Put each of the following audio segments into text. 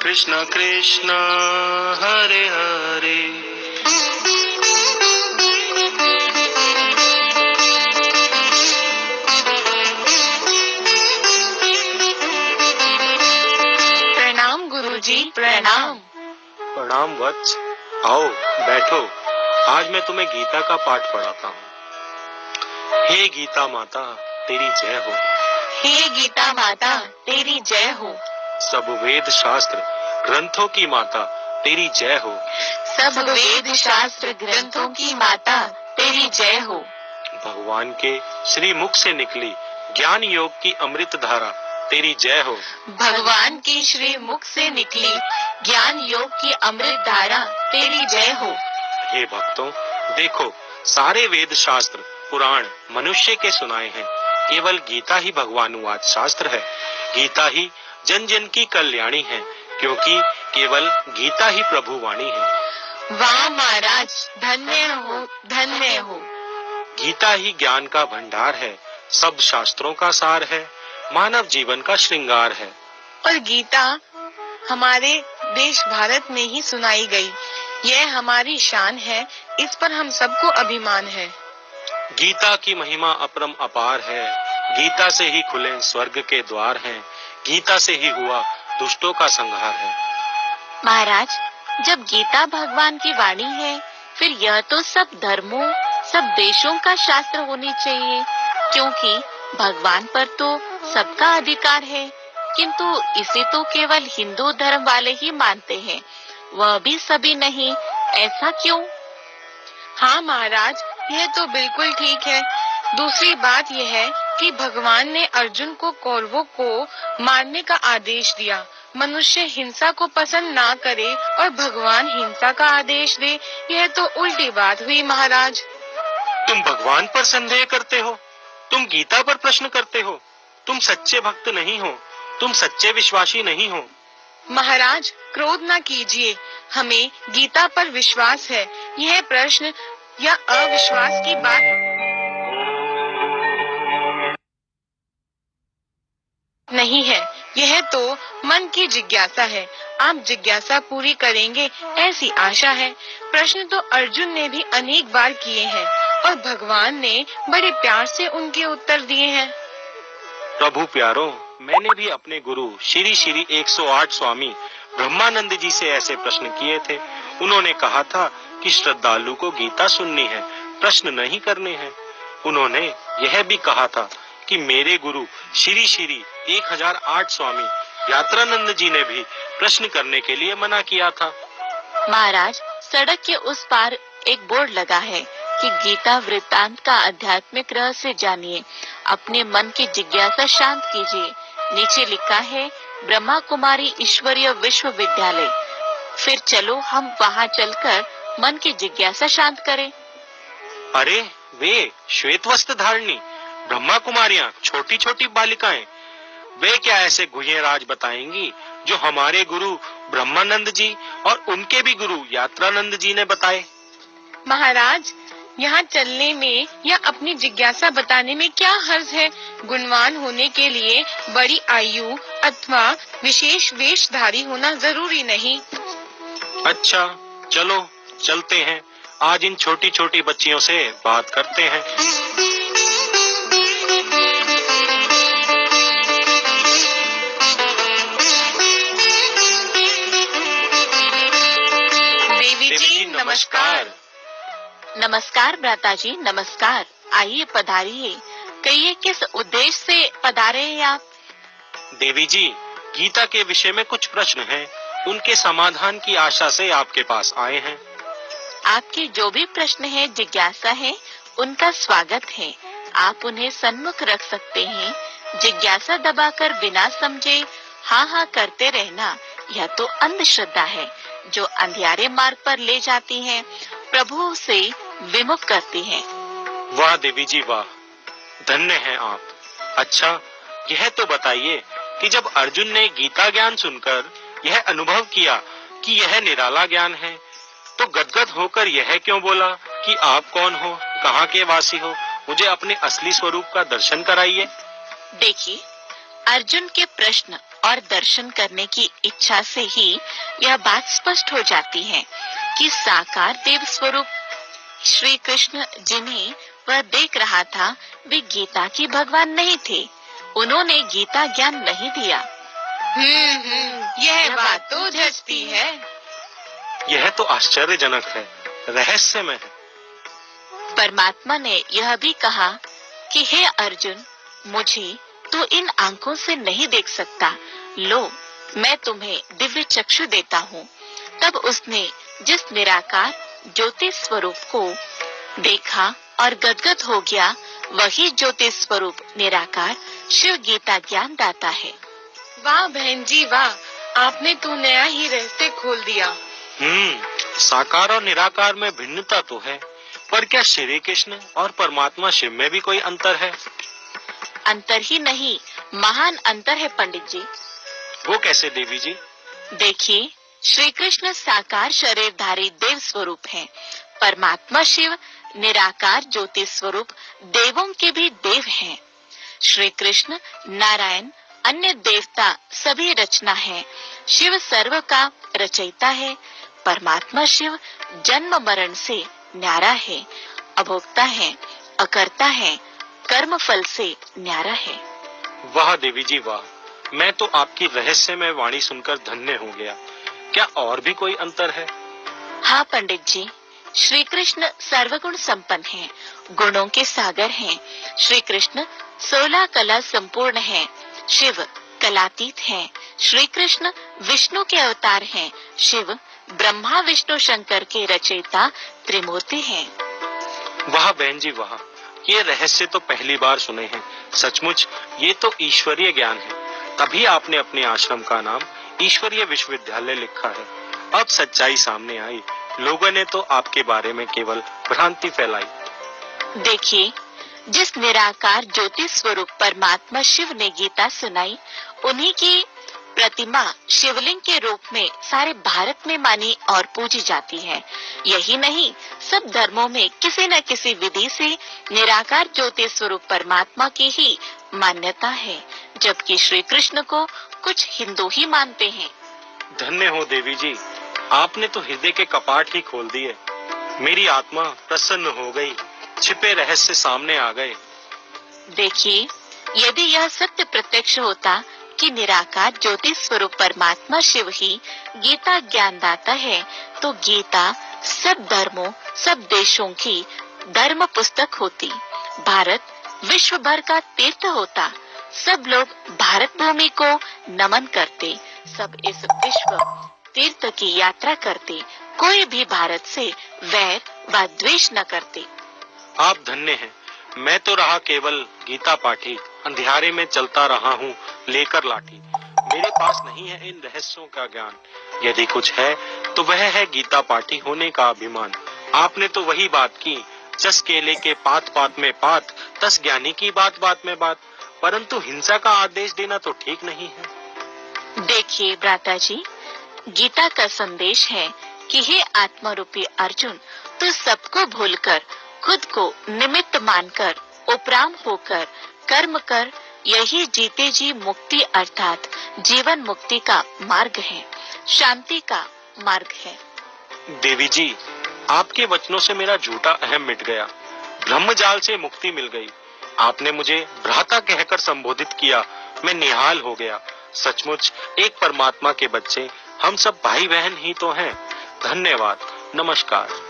कृष्ण कृष्ण हरे हरे। प्रणाम गुरुजी, प्रणाम। प्रणाम वत्स, आओ बैठो। आज मैं तुम्हें गीता का पाठ पढ़ाता हूँ। हे गीता माता तेरी जय हो। हे गीता माता तेरी जय हो। सब वेद शास्त्र ग्रंथों की माता तेरी जय हो। सब वेद शास्त्र ग्रंथों की माता तेरी जय हो। भगवान के श्री मुख से निकली ज्ञान योग की अमृत धारा तेरी जय हो। भगवान की श्री मुख से निकली ज्ञान योग की अमृत धारा तेरी जय हो। हे भक्तों, देखो सारे वेद शास्त्र पुराण मनुष्य के सुनाए हैं, केवल गीता ही भगवानुवाद शास्त्र है। गीता ही जन जन की कल्याणी है, क्योंकि केवल गीता ही प्रभु वाणी है। वाह महाराज, धन्य हो, धन्य हो। गीता ही ज्ञान का भंडार है, सब शास्त्रों का सार है, मानव जीवन का श्रृंगार है। और गीता हमारे देश भारत में ही सुनाई गई, यह हमारी शान है, इस पर हम सबको अभिमान है। गीता की महिमा अपरम अपार है, गीता से ही खुले स्वर्ग के द्वार हैं, गीता से ही हुआ दुष्टों का संहार है। महाराज, जब गीता भगवान की वाणी है, फिर यह तो सब धर्मों, सब देशों का शास्त्र होनी चाहिए, क्योंकि भगवान पर तो सबका अधिकार है, किंतु इसे तो केवल हिंदू धर्म वाले ही मानते हैं, वह भी सभी नहीं, ऐसा क्यों? हाँ महाराज, यह तो बिल्कुल ठीक है। दूसरी बात यह है कि भगवान ने अर्जुन को कौरवों को मारने का आदेश दिया। मनुष्य हिंसा को पसंद ना करे और भगवान हिंसा का आदेश दे, यह तो उल्टी बात हुई महाराज। तुम भगवान पर संदेह करते हो, तुम गीता पर प्रश्न करते हो, तुम सच्चे भक्त नहीं हो, तुम सच्चे विश्वासी नहीं हो। महाराज, क्रोध न कीजिए, हमें गीता पर विश्वास है, यह प्रश्न या अविश्वास की बात नहीं है, यह तो मन की जिज्ञासा है। आप जिज्ञासा पूरी करेंगे ऐसी आशा है। प्रश्न तो अर्जुन ने भी अनेक बार किए हैं और भगवान ने बड़े प्यार से उनके उत्तर दिए हैं। प्रभु प्यारो, मैंने भी अपने गुरु श्री श्री 108 स्वामी ब्रह्मानंद जी से ऐसे प्रश्न किए थे। उन्होंने कहा था कि श्रद्धालु को गीता सुननी है, प्रश्न नहीं करने हैं। उन्होंने यह भी कहा था कि मेरे गुरु श्री श्री 1008 स्वामी यात्रानंद जी ने भी प्रश्न करने के लिए मना किया था। महाराज, सड़क के उस पार एक बोर्ड लगा है कि गीता वृत्तांत का आध्यात्मिक रहस्य जानिए, अपने मन की जिज्ञासा शांत कीजिए। नीचे लिखा है ब्रह्मा कुमारी ईश्वरीय विश्वविद्यालय। फिर चलो हम वहाँ चलकर मन की जिज्ञासा शांत करें। अरे वे श्वेत वस्त्र धारणी ब्रह्मा कुमारियां, छोटी छोटी बालिकाएं, वे क्या ऐसे गुह्य राज बताएंगी जो हमारे गुरु ब्रह्मानंद जी और उनके भी गुरु यात्रानंद जी ने बताए? महाराज, यहाँ चलने में या अपनी जिज्ञासा बताने में क्या हर्ज है? गुणवान होने के लिए बड़ी आयु अथवा विशेष वेशधारी होना जरूरी नहीं। अच्छा चलो चलते हैं, आज इन छोटी छोटी बच्चियों से बात करते हैं। देवी जी नमस्कार। नमस्कार भ्राता जी, नमस्कार। आइए पधारिए। कहिए किस उद्देश्य से पधारे हैं आप? देवी जी, गीता के विषय में कुछ प्रश्न हैं, उनके समाधान की आशा से आपके पास आए हैं। आपके जो भी प्रश्न है, जिज्ञासा है, उनका स्वागत है। आप उन्हें सन्मुख रख सकते हैं। जिज्ञासा दबाकर बिना समझे हाँ हाँ करते रहना, यह तो अंधश्रद्धा है जो अंधियारे मार्ग पर ले जाती है, प्रभु से विमुख करती है। वाह देवी जी वाह, धन्य हैं आप। अच्छा यह तो बताइए कि जब अर्जुन ने गीता ज्ञान सुनकर यह अनुभव किया कि यह निराला ज्ञान है, तो गदगद होकर यह क्यों बोला कि आप कौन हो, कहाँ के वासी हो, मुझे अपने असली स्वरूप का दर्शन कराइए? देखिए, अर्जुन के प्रश्न और दर्शन करने की इच्छा से ही यह बात स्पष्ट हो जाती है कि साकार देव स्वरूप श्री कृष्ण जिन्हें वह देख रहा था वे गीता के भगवान नहीं थे। उन्होंने गीता ज्ञान नहीं दिया। यह बात तो झचती है। यह तो आश्चर्यजनक है, रहस्यमय है। परमात्मा ने यह भी कहा कि हे अर्जुन, मुझे तो इन आंखों से नहीं देख सकता, लो मैं तुम्हें दिव्य चक्षु देता हूँ। तब उसने जिस निराकार ज्योति स्वरूप को देखा और गदगद हो गया, वही ज्योति स्वरूप निराकार शिव गीता ज्ञान दाता है। वाह बहन जी वाह, आपने तो नया ही रहस्य खोल दिया। साकार और निराकार में भिन्नता तो है, पर क्या श्री कृष्ण और परमात्मा शिव में भी कोई अंतर है? अंतर ही नहीं, महान अंतर है पंडित जी। वो कैसे देवी जी? देखिए, श्री कृष्ण साकार शरीरधारी देव स्वरूप हैं। परमात्मा शिव निराकार ज्योति स्वरूप देवों के भी देव हैं। श्री कृष्ण नारायण अन्य देवता सभी रचना है। शिव सर्व का रचयिता है। परमात्मा शिव जन्म मरण से न्यारा है, अभोक्ता है, अकर्ता है, कर्म फल से न्यारा है। वाह देवी जी वाह, मैं तो आपकी रहस्यमय वाणी सुनकर धन्य हो गया। क्या और भी कोई अंतर है? हाँ पंडित जी, श्री कृष्ण सर्वगुण संपन्न हैं, गुणों के सागर हैं। श्री कृष्ण 16 कला संपूर्ण हैं। शिव कलातीत हैं। श्री कृष्ण विष्णु के अवतार हैं। शिव ब्रह्मा विष्णु शंकर के रचयिता त्रिमूर्ति हैं। वाह बहन जी वाह, ये रहस्य तो पहली बार सुने हैं। सचमुच ये तो ईश्वरीय ज्ञान है। तभी आपने अपने आश्रम का नाम ईश्वरीय विश्वविद्यालय लिखा है। अब सच्चाई सामने आई। लोगों ने तो आपके बारे में केवल भ्रांति फैलाई। देखिए, जिस निराकार ज्योति स्वरूप परमात्मा शिव ने गीता सुनाई, उन्हीं की प्रतिमा शिवलिंग के रूप में सारे भारत में मानी और पूजी जाती है। यही नहीं, सब धर्मों में किसी न किसी विधि से निराकार ज्योति स्वरूप परमात्मा की ही मान्यता है, जबकि श्री कृष्ण को कुछ हिंदू ही मानते हैं। धन्य हो देवी जी, आपने तो हृदय के कपाट ही खोल दिए। मेरी आत्मा प्रसन्न हो गई। छिपे रहस्य सामने आ गए। देखिए, यदि यह सत्य प्रत्यक्ष होता कि निराकार ज्योति स्वरूप परमात्मा शिव ही गीता ज्ञानदाता है, तो गीता सब धर्मों, सब देशों की धर्म पुस्तक होती। भारत विश्व भर का तीर्थ होता। सब लोग भारत भूमि को नमन करते। सब इस विश्व तीर्थ की यात्रा करते। कोई भी भारत से वैर व द्वेष न करते। आप धन्य हैं। मैं तो रहा केवल गीता पाठी, अंधियारे में चलता रहा हूँ लेकर लाठी। मेरे पास नहीं है इन रहस्यों का ज्ञान। यदि कुछ है तो वह है गीता पाठी होने का अभिमान। आपने तो वही बात की, जस केले के पात पात में पात, तस ज्ञानी की बात बात में बात। परंतु हिंसा का आदेश देना तो ठीक नहीं है। देखिए भ्राता जी, गीता का संदेश है कि हे आत्मा रूपी अर्जुन, तू सबको भूलकर खुद को निमित्त मानकर उपराम होकर कर्म कर। यही जीते जी मुक्ति अर्थात जीवन मुक्ति का मार्ग है, शांति का मार्ग है। देवी जी, आपके वचनों से मेरा झूठा अहम मिट गया। ब्रह्मजाल से मुक्ति मिल गई। आपने मुझे भ्राता कहकर संबोधित किया। मैं निहाल हो गया। सचमुच एक परमात्मा के बच्चे हम सब भाई बहन ही तो हैं। धन्यवाद, नमस्कार।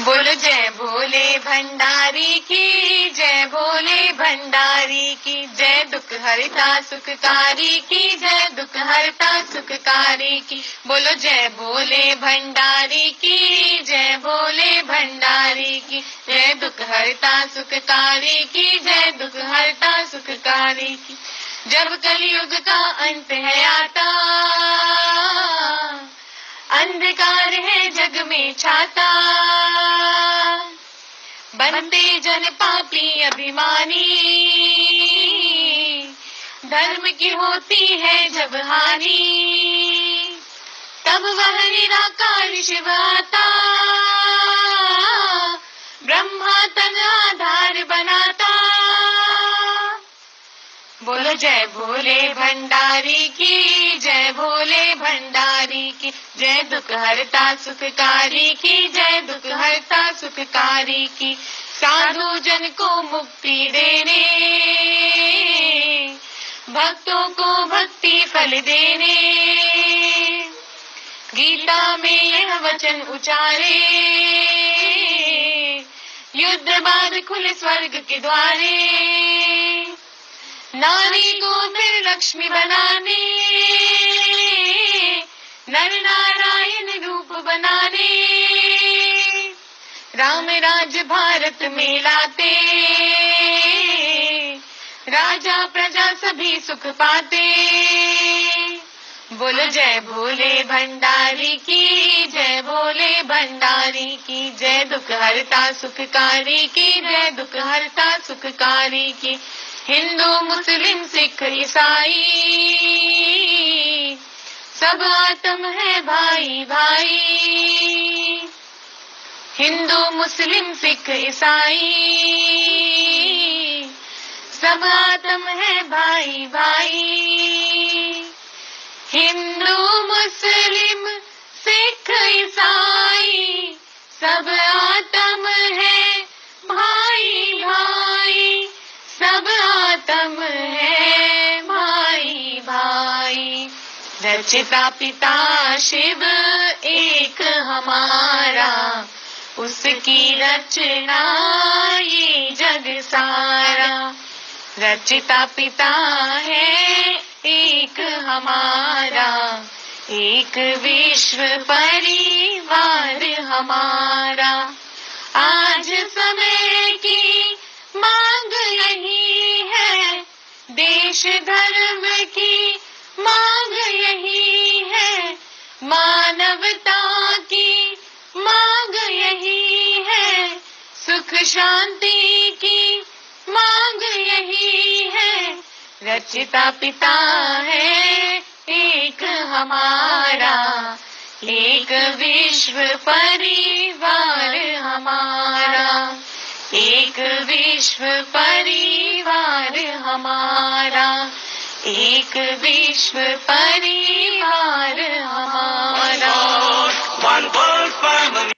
बोलो जय भोले भंडारी की, जय भोले भंडारी की, जय दुख हरता सुखकारी की, जय दुख हरता सुखकारी की। बोलो जय भोले भंडारी की, जय भोले भंडारी की, जय दुख हरता सुखकारी की, जय दुख हरता सुखकारी की। जब कलयुग का अंत है आता, अंधकार है जग में छाता, बनते जन पापी अभिमानी, धर्म की होती है जब हानि, तब वह निराकार शिव आता, ब्रह्मा तन आधार बनाता। बोलो जय भोले भंडारी की, जय भोले भंडारी की, जय दुख हरता सुखकारी की, जय दुख हरता सुखकारी की। साधु जन को मुक्ति देने, भक्तों को भक्ति फल देने, गीता में यह वचन उचारे, युद्ध बाद खुले स्वर्ग के द्वारे। नारी को फिर लक्ष्मी बनाने, नर नारायण रूप बनाने, राम राज्य भारत में लाते, राजा प्रजा सभी सुख पाते। बोलो जय भोले भंडारी की, जय भोले भंडारी की, जय दुख हरता सुखकारी की, जय दुख हरता सुखकारी की। हिंदू मुस्लिम सिख ईसाई सब आत्म है भाई भाई, हिंदू मुस्लिम सिख ईसाई सब आत्म है भाई भाई। हिंदू मुस्लिम सिख ईसाई सब आत्म है भाई भाई, सब आत्म है भाई भाई। रचिता पिता शिव एक हमारा, उसकी रचना ये जग सारा। रचिता पिता है एक हमारा, एक विश्व परिवार हमारा। आज समय की मांग यही है, देश धर्म की मांग यही है, मानवता की मांग यही है, सुख शांति की मांग यही है। रचिता पिता है एक हमारा, एक विश्व परिवार हमारा, एक विश्व परिवार हमारा, एक विश्व परिवार हमारा। One world family.